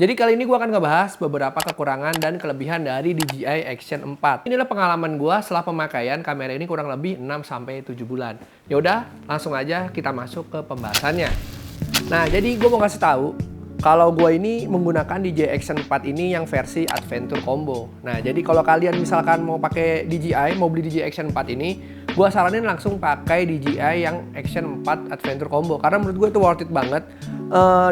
Jadi kali ini gue akan ngebahas beberapa kekurangan dan kelebihan dari DJI Action 4. Inilah pengalaman gue setelah pemakaian kamera ini kurang lebih 6-7 bulan. Ya udah, langsung aja kita masuk ke pembahasannya. Nah, jadi gue mau kasih tahu kalau gue ini menggunakan DJI Action 4 ini yang versi Adventure Combo. Nah, jadi kalau kalian misalkan mau pakai DJI, mau beli DJI Action 4 ini, gue saranin langsung pakai DJI yang Action 4 Adventure Combo. Karena menurut gue itu worth it banget.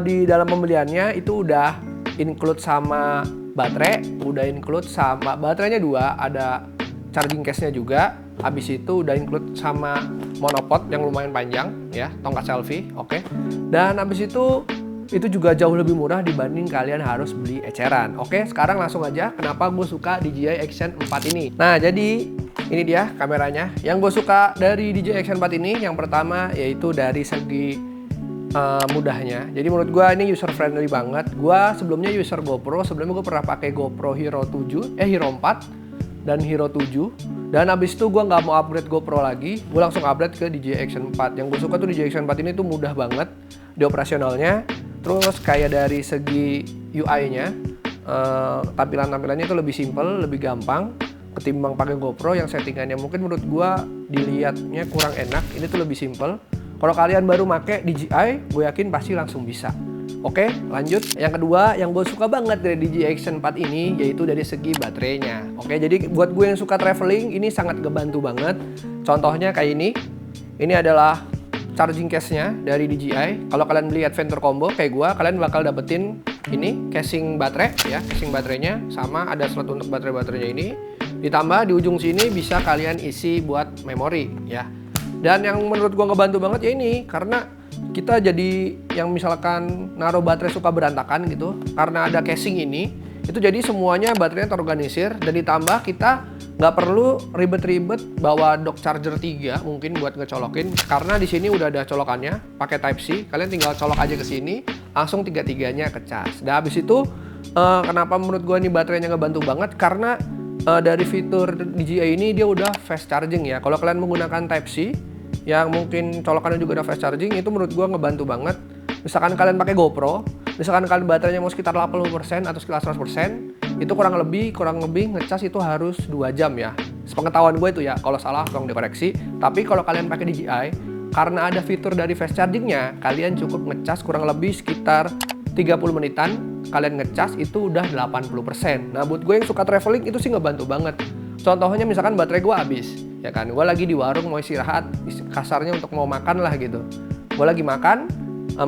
Di dalam pembeliannya itu udah include sama baterai, udah include sama baterainya 2, ada charging case-nya juga. Habis itu udah include sama monopod yang lumayan panjang ya, tongkat selfie, oke. Dan habis itu juga jauh lebih murah dibanding kalian harus beli eceran. Oke, sekarang langsung aja kenapa gue suka DJI Action 4 ini. Nah, jadi ini dia kameranya. Yang gue suka dari DJI Action 4 ini yang pertama yaitu dari segi mudahnya. Jadi menurut gue ini user friendly banget. Gue sebelumnya user GoPro, sebelumnya gue pernah pakai GoPro Hero 4 dan Hero 7. Dan abis itu gue nggak mau upgrade GoPro lagi, gue langsung upgrade ke DJI Action 4. Yang gue suka tuh DJI Action 4 ini tuh mudah banget di operasionalnya. Terus kayak dari segi UI-nya, tampilannya itu lebih simple, lebih gampang ketimbang pakai GoPro yang settingannya mungkin menurut gue dilihatnya kurang enak. Ini tuh lebih simple. Kalau kalian baru pakai DJI, gue yakin pasti langsung bisa. Oke, lanjut. Yang kedua, yang gue suka banget dari DJI Action 4 ini, yaitu dari segi baterainya. Oke, jadi buat gue yang suka traveling, ini sangat ngebantu banget. Contohnya kayak ini. Ini adalah charging case-nya dari DJI. Kalau kalian beli Adventure Combo kayak gue, kalian bakal dapetin ini, casing baterai ya, casing baterainya. Sama ada slot untuk baterai-baterainya ini. Ditambah di ujung sini bisa kalian isi buat memori ya. Dan yang menurut gua ngebantu banget ya ini, karena kita jadi yang misalkan naruh baterai suka berantakan gitu, karena ada casing ini, itu jadi semuanya baterainya terorganisir, dan ditambah kita nggak perlu ribet-ribet bawa dock charger 3 mungkin buat ngecolokin, karena di sini udah ada colokannya, pakai Type C, kalian tinggal colok aja ke sini, langsung tiga-tiganya kecas. Dan habis itu kenapa menurut gua ini baterainya ngebantu banget, karena dari fitur DJI ini dia udah fast charging ya. Kalau kalian menggunakan Type C yang mungkin colokannya juga udah fast charging, itu menurut gua ngebantu banget. Misalkan kalian pakai GoPro, misalkan kalian baterainya mau sekitar 80% atau sekitar 100%, itu kurang lebih ngecas itu harus 2 jam ya. Sepengetahuan gue itu ya, kalau salah tolong dikoreksi. Tapi kalau kalian pakai DJI, karena ada fitur dari fast chargingnya, kalian cukup ngecas kurang lebih sekitar 30 menitan, kalian ngecas itu udah 80%. Nah, buat gue yang suka traveling itu sih ngebantu banget. Contohnya misalkan baterai gue habis, ya kan, gue lagi di warung mau istirahat, kasarnya untuk mau makan lah gitu. Gue lagi makan,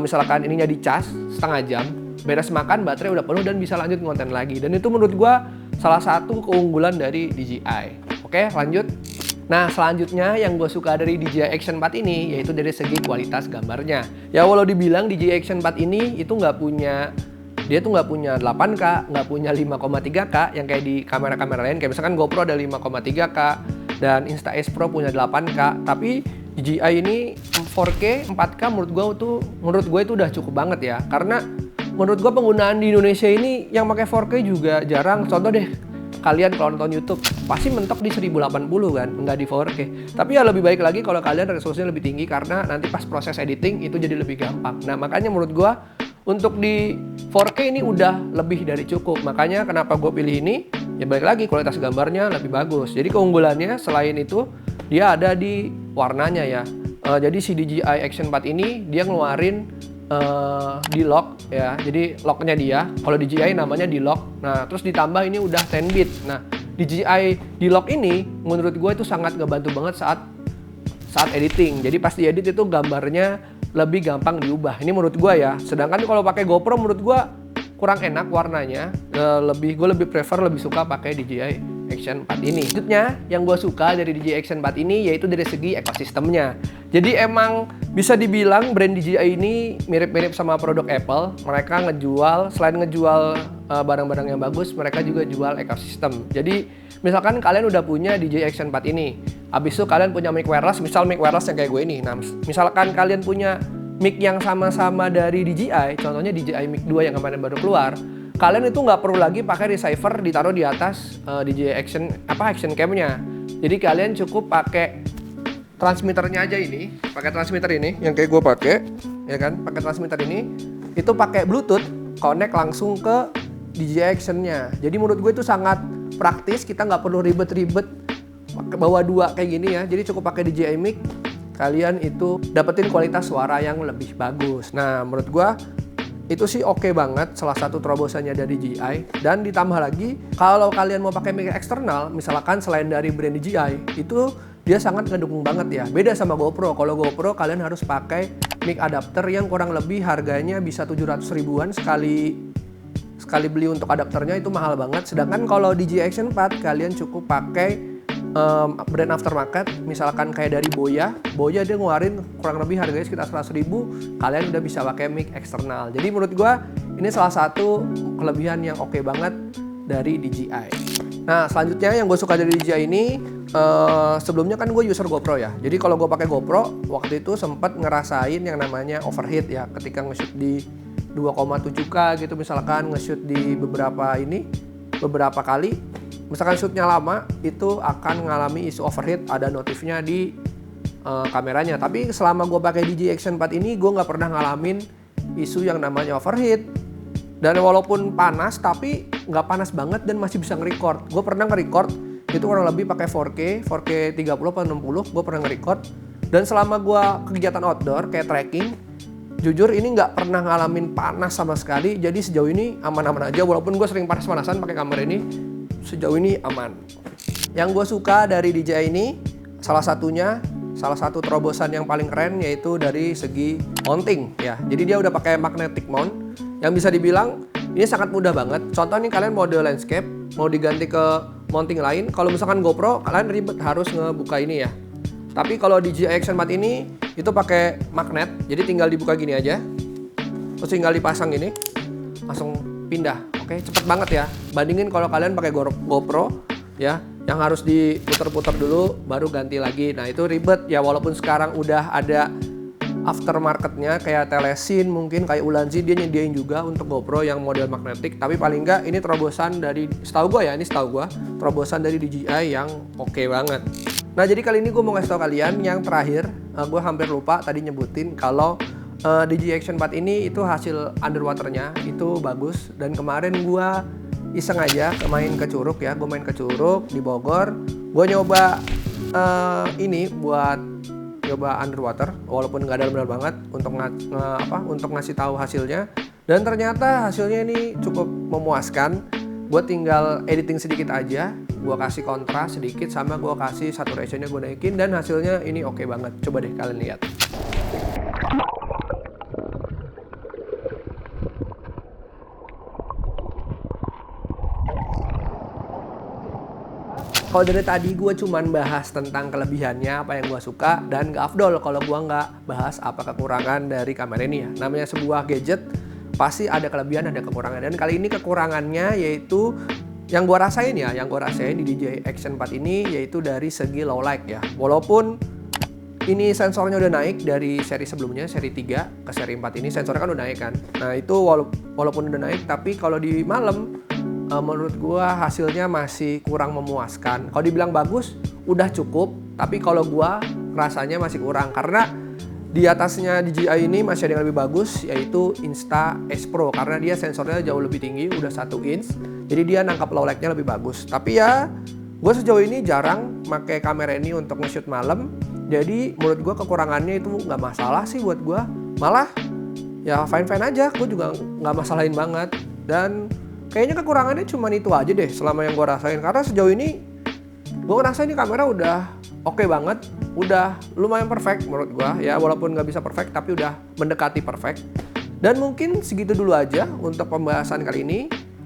misalkan ininya dicas setengah jam, beres makan baterai udah penuh dan bisa lanjut ngonten lagi. Dan itu menurut gue salah satu keunggulan dari DJI. Oke, lanjut. Nah, selanjutnya yang gue suka dari DJI Action 4 ini yaitu dari segi kualitas gambarnya. Ya walau dibilang DJI Action 4 ini itu nggak punya 8K, nggak punya 5,3K yang kayak di kamera-kamera lain. Kayak misalkan GoPro ada 5,3K dan Insta-Ace Pro punya 8K. Tapi DJI ini 4K, 4K menurut gue itu udah cukup banget ya. Karena menurut gue penggunaan di Indonesia ini yang pakai 4K juga jarang. Contoh deh, kalian kalau nonton YouTube pasti mentok di 1080 kan, nggak di 4K. Tapi ya lebih baik lagi kalau kalian resolusinya lebih tinggi, karena nanti pas proses editing itu jadi lebih gampang. Nah, makanya menurut gua untuk di 4K ini udah lebih dari cukup. Makanya kenapa gue pilih ini, ya balik lagi kualitas gambarnya lebih bagus. Jadi keunggulannya selain itu dia ada di warnanya ya. Jadi si DJI Action 4 ini dia ngeluarin D-Lock ya, jadi locknya dia, kalau DJI namanya D-Lock. Nah, terus ditambah ini udah 10 bit. Nah, DJI D-Lock ini menurut gue itu sangat ngebantu banget saat editing. Jadi pas diedit itu gambarnya lebih gampang diubah. Ini menurut gue ya. Sedangkan kalau pakai GoPro menurut gue kurang enak warnanya. Gue lebih suka pakai DJI Action 4 ini. Selanjutnya yang gue suka dari DJI Action 4 ini yaitu dari segi ekosistemnya. Jadi emang bisa dibilang brand DJI ini mirip-mirip sama produk Apple. Mereka selain ngejual barang-barang yang bagus, mereka juga jual ekosistem. Jadi misalkan kalian udah punya DJI Action 4 ini, habis itu kalian punya mic wireless, misal mic wireless yang kayak gue ini. Nah, misalkan kalian punya mic yang sama-sama dari DJI, contohnya DJI Mic 2 yang kemarin baru keluar, kalian itu nggak perlu lagi pakai receiver ditaruh di atas DJI Action Cam-nya. Jadi kalian cukup pakai transmitternya aja ini, pakai transmitter ini yang kayak gue pakai, ya kan? Pakai transmitter ini, itu pakai Bluetooth. connect langsung ke DJI Action-nya. Jadi menurut gue itu sangat praktis, kita nggak perlu ribet-ribet bawa dua kayak gini ya. Jadi cukup pakai DJI Mic, kalian itu dapetin kualitas suara yang lebih bagus. Nah, menurut gue itu sih oke banget, salah satu terobosannya dari DJI. Dan ditambah lagi, kalau kalian mau pakai mic eksternal, misalkan selain dari brand DJI, itu dia sangat ngedukung banget ya. Beda sama GoPro. Kalau GoPro kalian harus pakai mic adapter yang kurang lebih harganya bisa 700 ribuan sekali beli untuk adapternya, itu mahal banget. Sedangkan kalau DJI Action 4 kalian cukup pakai brand aftermarket, misalkan kayak dari Boya dia ngeluarin kurang lebih harganya sekitar 100 ribu, kalian udah bisa pakai mic eksternal. Jadi menurut gua ini salah satu kelebihan yang oke banget dari DJI. Nah, selanjutnya yang gue suka dari DJI ini, sebelumnya kan gue user GoPro ya. Jadi kalau gue pakai GoPro, waktu itu sempat ngerasain yang namanya overheat ya, ketika nge-shoot di 2,7K gitu, misalkan nge-shoot di beberapa kali, misalkan shootnya lama, itu akan mengalami isu overheat, ada notifnya di kameranya. Tapi selama gue pakai DJI Action 4 ini, gue nggak pernah ngalamin isu yang namanya overheat. Dan walaupun panas, tapi nggak panas banget dan masih bisa nge-record. Gue pernah nge-record, itu kurang lebih pakai 4K 30 atau 60, gue pernah nge-record. Dan selama gue kegiatan outdoor, kayak trekking, jujur ini nggak pernah ngalamin panas sama sekali. Jadi sejauh ini aman-aman aja, walaupun gue sering panas-panasan pakai kamera ini, sejauh ini aman. Yang gue suka dari DJI ini, salah satu terobosan yang paling keren yaitu dari segi mounting ya. Jadi dia udah pakai magnetic mount yang bisa dibilang ini sangat mudah banget. Contoh nih, kalian mode landscape mau diganti ke mounting lain. Kalau misalkan GoPro kalian ribet harus ngebuka ini ya. Tapi kalau DJI Action 4 ini itu pakai magnet. Jadi tinggal dibuka gini aja. Terus tinggal dipasang gini. Langsung pindah. Oke, cepet banget ya. Bandingin kalau kalian pakai GoPro ya, yang harus diputer-puter dulu baru ganti lagi. Nah, itu ribet ya, walaupun sekarang udah ada aftermarketnya kayak Telesin, mungkin kayak Ulanzi dia nyediain juga untuk GoPro yang model magnetik, tapi paling enggak ini terobosan dari, setahu gue terobosan dari DJI yang oke banget. Nah, jadi kali ini gue mau ngasih tau kalian yang terakhir, gue hampir lupa tadi nyebutin kalau DJI Action 4 ini itu hasil underwaternya itu bagus. Dan kemarin gue iseng aja main ke Curug ya, gue main ke Curug di Bogor, gue nyoba ini buat coba underwater, walaupun nggak dalam-dalam banget untuk ngasih tahu hasilnya. Dan ternyata hasilnya ini cukup memuaskan. Gue tinggal editing sedikit aja, gue kasih kontras sedikit sama gue kasih saturationnya gue naikin, dan hasilnya ini oke banget. Coba deh kalian lihat. Kalau dari tadi gue cuman bahas tentang kelebihannya, apa yang gue suka, dan gak afdol kalau gue nggak bahas apa kekurangan dari kamera ini ya. Namanya sebuah gadget, pasti ada kelebihan, ada kekurangan. Dan kali ini kekurangannya yaitu yang gue rasain di DJI Action 4 ini, yaitu dari segi low light ya. Walaupun ini sensornya udah naik dari seri sebelumnya, seri 3 ke seri 4 ini sensornya kan udah naik kan. Nah itu walaupun udah naik, tapi kalau di malam menurut gua hasilnya masih kurang memuaskan. Kalau dibilang bagus, udah cukup. Tapi kalau gua rasanya masih kurang. Karena di atasnya DJI ini masih ada yang lebih bagus, yaitu Insta-Ace Pro. Karena dia sensornya jauh lebih tinggi, udah 1 inch. Jadi dia nangkap low light-nya lebih bagus. Tapi ya, gua sejauh ini jarang pakai kamera ini untuk nge-shoot malam. Jadi menurut gua kekurangannya itu nggak masalah sih buat gua. Malah ya fine-fine aja, gua juga nggak masalahin banget. Dan kayaknya kekurangannya cuma itu aja deh selama yang gue rasain. Karena sejauh ini gue ngerasa ini kamera udah oke banget, udah lumayan perfect menurut gue ya, walaupun nggak bisa perfect tapi udah mendekati perfect. Dan mungkin segitu dulu aja untuk pembahasan kali ini.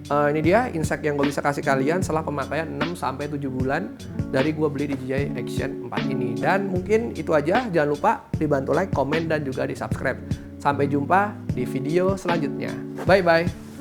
Ini dia insight yang gue bisa kasih kalian setelah pemakaian 6-7 bulan dari gue beli DJI Action 4 ini. Dan mungkin itu aja, jangan lupa dibantu like, komen, dan juga di subscribe. Sampai jumpa di video selanjutnya. Bye-bye.